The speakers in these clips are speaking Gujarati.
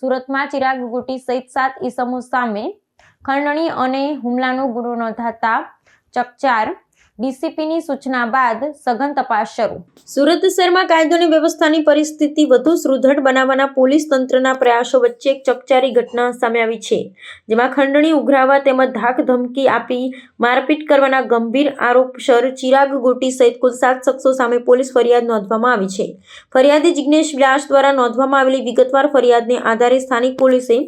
સુરતમાં ચિરાગ ગુટી સહિત 7 ઈસમો સામે ખંડણી અને હુમલાનો ગુનો નોંધાતા ચકચાર। ડીસીપીની સૂચના બાદ સઘન તપાસ શરૂ। સુરત શહેરમાં કાયદો અને વ્યવસ્થાની પરિસ્થિતિ વધુ સુદૃઢ બનાવવાના પોલીસ તંત્રના પ્રયાસો વચ્ચે એક ચકચારી ઘટના સામે આવી છે, જેમાં ખંડણી ઉઘરાવવા તેમજ ધાક ધમકી આપી મારપીટ કરવાના ગંભીર આરોપસર ચિરાગ ગોટી સહિત કુલ 7 શખ્સો સામે પોલીસ ફરિયાદ નોંધવામાં આવી છે। ફરિયાદી જિગ્નેશ વ્યાસ દ્વારા નોંધવામાં આવેલી વિગતવાર ફરિયાદને આધારે સ્થાનિક પોલીસે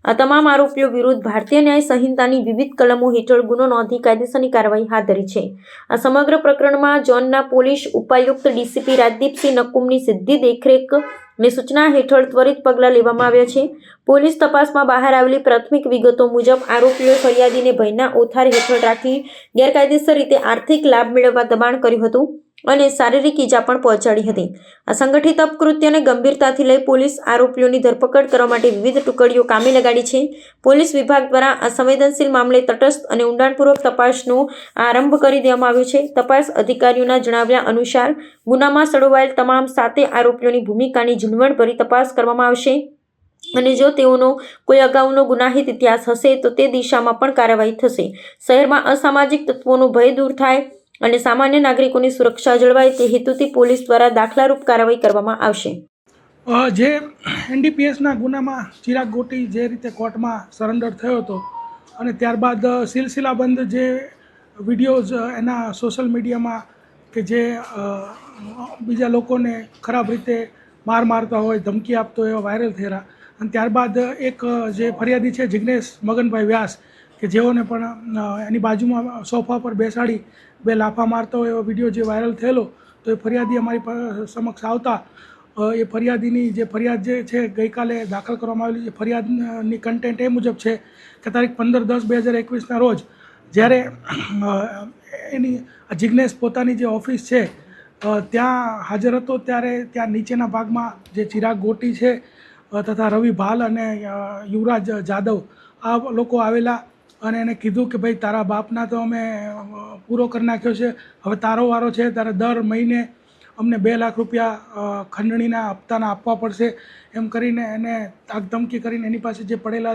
આ તમામ આરોપીઓ વિરુદ્ધ ભારતીય ન્યાય સંહિતાની વિવિધ કલમો હેઠળ ગુનો નોંધી કાયદેસરની કાર્યવાહી હાથ ધરી છે। આ સમગ્ર પ્રકરણમાં ઝોનના પોલીસ ઉપાયુક્ત ડીસીપી રાજદીપસિંહ નકુમની સીધી દેખરેખની સૂચના હેઠળ ત્વરિત પગલાં લેવામાં આવ્યા છે। પોલીસ તપાસમાં બહાર આવેલી પ્રાથમિક વિગતો મુજબ આરોપીઓએ ફરિયાદીને ભયના ઓથાર હેઠળ રાખી ગેરકાયદેસર રીતે આર્થિક લાભ મેળવવા દબાણ કર્યું હતું અને શારીરિક ઈજા પણ પહોંચાડી હતી। આ સંગઠિત અપકૃત્યને ગંભીરતાથી લઈ પોલીસ આરોપીઓની ધરપકડ કરવા માટે વિવિધ ટુકડીઓ કામે લગાડી છે। પોલીસ વિભાગ દ્વારા આ સંવેદનશીલ મામલે તટસ્થ અને ઊંડાણપૂર્વક તપાસનો આરંભ કરી દેવામાં આવ્યો છે। તપાસ અધિકારીઓના જણાવ્યા અનુસાર ગુનામાં સંડોવાયેલ તમામ 7 આરોપીઓની ભૂમિકાની ઝીણવટભરી તપાસ કરવામાં આવશે અને જો તેઓનો કોઈ અગાઉનો ગુનાહિત ઇતિહાસ હશે તો તે દિશામાં પણ કાર્યવાહી થશે। શહેરમાં અસામાજિક તત્વોનો ભય દૂર થાય અને સામાન્ય નાગરિકોની સુરક્ષા જળવાય તે હેતુથી પોલીસ દ્વારા દાખલારૂપ કાર્યવાહી કરવામાં આવશે। જે એનડીપીએસના ગુનામાં ચિરાગ ગોટી જે રીતે કોર્ટમાં સરેન્ડર થયો હતો અને ત્યારબાદ સિલસિલાબંધ જે વિડીયોઝ એના સોશિયલ મીડિયામાં કે જે બીજા લોકોને ખરાબ રીતે મારતા હોય, ધમકી આપતો એવા વાયરલ થયેલા અને ત્યારબાદ એક જે ફરિયાદી છે જિગ્નેશ મગનભાઈ વ્યાસ કે જેઓને પણ એની બાજુમાં સોફા પર બેસાડી 2 લાફા મારતો હોય એવો વિડીયો જે વાયરલ થયેલો, તો એ ફરિયાદી અમારી સમક્ષ આવતા એ ફરિયાદીની જે ફરિયાદ જે છે ગઈકાલે દાખલ કરવામાં આવેલી છે। ફરિયાદની કન્ટેન્ટ એ મુજબ છે કે તારીખ 15/10/2021ના રોજ જ્યારે એની જિગ્નેશ પોતાની જે ઓફિસ છે ત્યાં હાજર હતો ત્યારે ત્યાં નીચેના ભાગમાં જે ચિરાગ ગોટી છે તથા રવિ ભાલ અને યુવરાજ જાદવ આ લોકો આવેલા અને એને કીધું કે ભાઈ તારા બાપના તો અમે પૂરો કરી નાખ્યો છે, હવે તારો વારો છે, તારે દર મહિને અમને 2 લાખ રૂપિયા ખંડણીના હપ્તાના આપવા પડશે એમ કરીને એને ધમકી કરીને એની પાસે જે પડેલા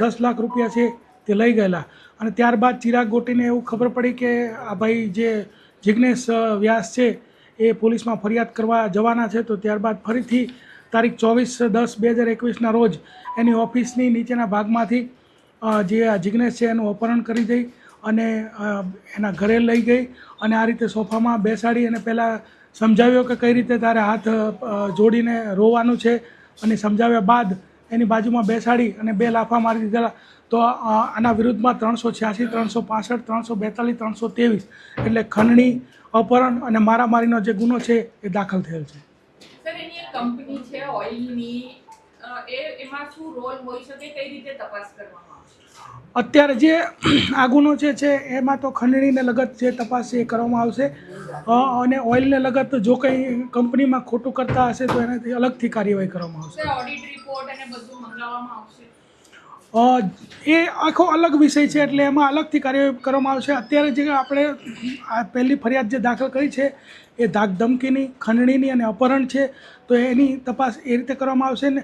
10 લાખ રૂપિયા છે તે લઈ ગયેલા। અને ત્યારબાદ ચિરાગ ગોટીને એવું ખબર પડી કે આ ભાઈ જે જિગ્નેશ વ્યાસ છે એ પોલીસમાં ફરિયાદ કરવા જવાના છે, તો ત્યારબાદ ફરીથી તારીખ 24/10/2021ના રોજ એની ઓફિસની નીચેના ભાગમાંથી જે આ જિગ્નેશ છે એનું અપહરણ કરી દઈ અને એના ઘરે લઈ ગઈ અને આ રીતે સોફામાં બેસાડી અને પહેલાં સમજાવ્યો કે કઈ રીતે તારે હાથ જોડીને રોવાનું છે અને સમજાવ્યા બાદ એની બાજુમાં બેસાડી અને 2 લાફા મારી દીધેલા। તો આના વિરુદ્ધમાં 386, 365, 342, 323 એટલે ખંડણી, અપહરણ અને મારામારીનો જે ગુનો છે એ દાખલ થયેલ છે। સર, એની એક કંપની છે ઓઇલની, એમાં શું રોલ હોઈ શકે, કઈ રીતે તપાસ કરવામાં આવશે? અત્યારે જે આ ગુનો છે એમાં તો ખંડણીને લગત જે તપાસ છે એ કરવામાં આવશે અને ઓઇલને લગત જો કંઈ કંપનીમાં ખોટું કરતા હશે તો એનાથી અલગથી કાર્યવાહી કરવામાં આવશે। સર, ઓડિટ રિપોર્ટ અને બધું મંગાવવામાં આવશે? એ આખો અલગ વિષય છે એટલે એમાં અલગથી કાર્યવાહી કરવામાં આવશે। અત્યારે જે આપણે આ પહેલી ફરિયાદ જે દાખલ કરી છે એ ધાક ધમકીની, ખંડણીની અને અપહરણ છે, તો એની તપાસ એ રીતે કરવામાં આવશે ને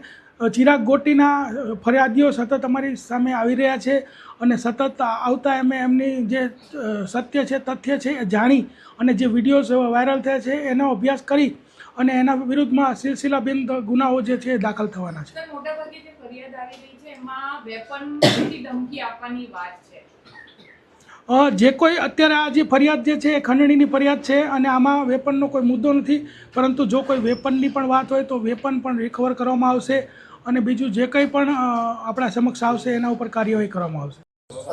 ચિરાગ ગોટીના ફરિયાદીઓ સતત અમારી સામે આવી રહ્યા છે અને સતત આવતા એમની જે સત્ય છે, તથ્ય છે એ જાણી અને જે વિડીયોઝ વાયરલ થયા છે એનો અભ્યાસ કરી અને એના વિરુદ્ધમાં સિલસિલાબંધ ગુનાઓ જે છે એ દાખલ થવાના છે। મોટાભાગે જે ફરિયાદ આવી રહી છે એમાં વેપનથી ધમકી આપવાની વાત છે। જે કોઈ અત્યારે આ જે ફરિયાદ જે છે એ ખંડણીની ફરિયાદ છે અને આમાં વેપનનો કોઈ મુદ્દો નથી, પરંતુ જો કોઈ વેપનની પણ વાત હોય તો વેપન પણ રિકવર કરવામાં આવશે અને બીજું જે કંઈ પણ આપણા સમક્ષ આવશે એના ઉપર કાર્યવાહી કરવામાં આવશે।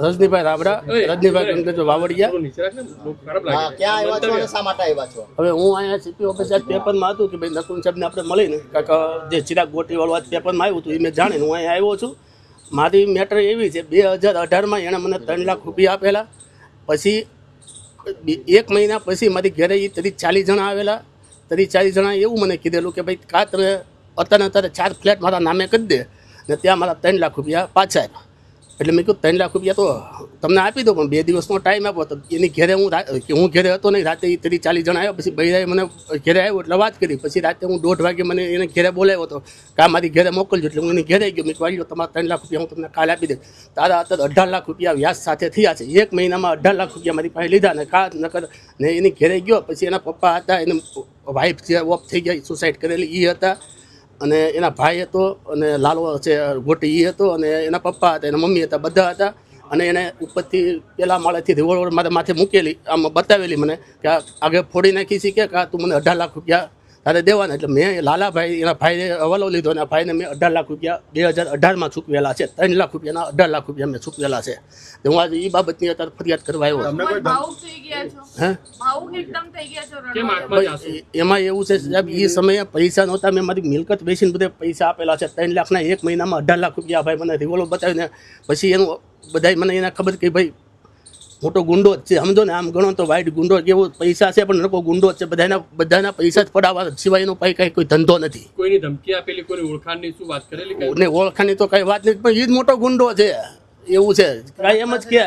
રજનીભાઈ રાબડા, રજનીભાઈ ગંગેજો વાવડિયા। ક્યાં આવ્યા છો અને શા માટે આવ્યા છો? હવે હું અહીંયા સીપી ઓફિસ પેપરમાં હતું કે ભાઈ નકુમ સાહેબને આપણે મળીને કાંઈક જે ચિરાગ ગોટીવાળું આજ પેપરમાં આવ્યું હતું એ મેં જાણીને હું અહીંયા આવ્યો છું। મારી મેટર એવી છે 2018માં એણે મને 3 લાખ રૂપિયા આપેલા, પછી 1 મહિના પછી મારી ઘરે એ 40 જણા આવેલા। 40 જણા એવું મને કીધેલું કે ભાઈ કાં તમે અત્યારે 4 ફ્લેટ મારા નામે કરી દે ને ત્યાં મારા 3 લાખ રૂપિયા પાછા આવ્યા। એટલે મેં કીધું 3 લાખ રૂપિયા તો તમને આપી દો, પણ 2 દિવસનો ટાઈમ આપો. તો એની ઘેરે હું ઘેરે હતો નહીં, રાતે 30-40 જણ આવ્યા. પછી બૈરાએ મને ઘેરે આવ્યો એટલે વાત કરી. પછી રાતે હું 1:30 વાગે મને એને ઘેરે બોલાવ્યો હતો કે આ મારી ઘેરે મોકલજો. એટલે હું એની ઘેરે ગયો. મેં કહ્યું તમારા 3 લાખ રૂપિયા હું તમને કાલે આપી દઈશ. તારા અત્યારે 18 લાખ રૂપિયા વ્યાજ સાથે થયા છે. 1 મહિનામાં 18 લાખ રૂપિયા મારી પાસે લીધા ને નકર ને એની ઘેરે ગયો. પછી એના પપ્પા હતા, એને વાઈફ જે ઓફ થઈ ગઈ, સુસાઇડ કરેલી એ હતા, અને એના ભાઈ હતો, અને લાલો છે ગોટી એ હતો, અને એના પપ્પા હતા, એના મમ્મી હતા, બધા હતા. અને એને ઉપરથી પેલા માળેથી રિવોલ્વર મારા માથે મૂકેલી, આમ બતાવેલી મને કે આગળ ફોડી નાખી છે કે તું મને 18 લાખ રૂપિયા તારે દેવાના. એટલે મેં લાલાભાઈ એના ભાઈએ હવાલો લીધો, અને ભાઈને મેં 18 લાખ રૂપિયા 2018માં ચૂકવેલા છે. 3 લાખ રૂપિયાના 18 લાખ રૂપિયા મેં ચૂકવેલા છે. તો હું આજે એ બાબતની અત્યારે ફરિયાદ કરવા આવ્યો છું. ભાવુક થઈ ગયા છો, હે ભાવુક એકદમ થઈ ગયા છો, કેમ રડવા આંખમાં જ આંસુ? એમાં એવું છે સાહેબ, એ સમયે પૈસા નહોતા. મેં મારી મિલકત વેચીને બધે પૈસા આપેલા છે. 3 લાખના 1 મહિનામાં 18 લાખ રૂપિયા ભાઈ મને રિવોલ્વર બતાવીને પછી એનું બધાય મને એને ખબર કે ભાઈ મોટો ગુંડો જ છે, સમજો ને. આમ ગણો તો વાઈટ ગુંડો કેવો, પૈસા છે પણ નકો ગુંડો જ છે. બધાના પૈસા જ પડાવવા સિવાય એનો કોઈ ધંધો નથી. કોઈની ધમકી આપેલી, કોઈની ઓળખાણની શું વાત કરેલી કઈ? ને ઓળખાની તો કઈ વાત નથી, પણ એ જ મોટો ગુંડો છે. એવું છે કાંઈ એમ જ કે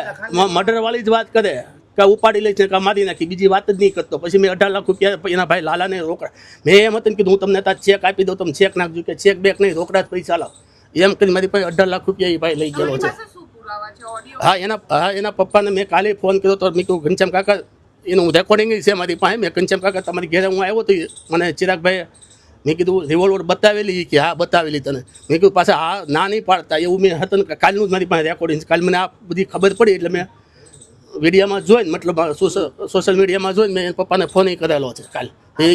મર્ડર વાળી જ વાત કરે કે ઉપાડી લે છે કે મારી નાખી, બીજી વાત જ નહીં કરતો. પછી મેં 18 લાખ રૂપિયા એના ભાઈ લાલાને રોકડા, મેં એમ હતું કીધું હું તમને તાર ચેક આપી દઉં, તમે ચેક નાખજો, કે ચેક બેક નહીં, રોકડા જ પૈસા લાવ. એમ કરી મારી પાસે 18 લાખ રૂપિયા એ ભાઈ લઈ ગયેલો છે. પાસે શું પુરાવા છે? ઓડિયો હા, એના પપ્પાને મેં કાલે ફોન કર્યો તો મેં કહ્યું ઘનશ્યામ કાકા, એનું રેકોર્ડિંગ છે મારી પાસે. મેં ઘનશ્યામ કાકા તમારી ઘેરે હું આવ્યો તો મને ચિરાગભાઈ મેં કીધું રિવોલ્વર બતાવેલી કે હા બતાવેલી તને. મેં કીધું પાછા હા ના નહીં પાડતા એવું મેં હતું ને. કાલનું જ મારી પાસે રેકોર્ડિંગ છે. કાલે મને આ બધી ખબર પડી એટલે મેં વિડીયામાં જોઈને, મતલબ સોશિયલ મીડિયામાં જોઈને મેં પપ્પાને ફોન કરેલો છે કાલ.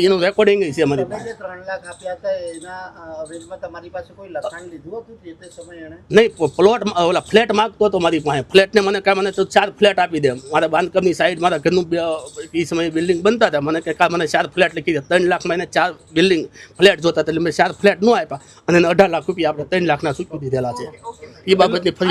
એનું રેકોર્ડિંગ છે મારી તમે પાસે. જે 3 લાખ આપ્યા હતા એના અવેજમાં તમારી પાસે કોઈ લખાણ લીધું હતું જે તે સમયે એણે? નહીં, પ્લોટ ઓલા ફ્લેટ માગતો હતો મારી પાસે. ફ્લેટને મને મને તો 4 ફ્લેટ આપી દે. મારા બાંધકામની સાઈડ મારા ઘરનું એ સમયે બિલ્ડિંગ બનતા હતા. મને કે મને 4 ફ્લેટ લખી દે. 3 લાખમાં એને 4 બિલ્ડિંગ ફ્લેટ જોતા હતા. એટલે મેં 4 ફ્લેટ ન આપ્યા, અને એને 18 લાખ રૂપિયા આપણે 3 લાખના ચૂકવી દીધેલા છે. એ બાબતની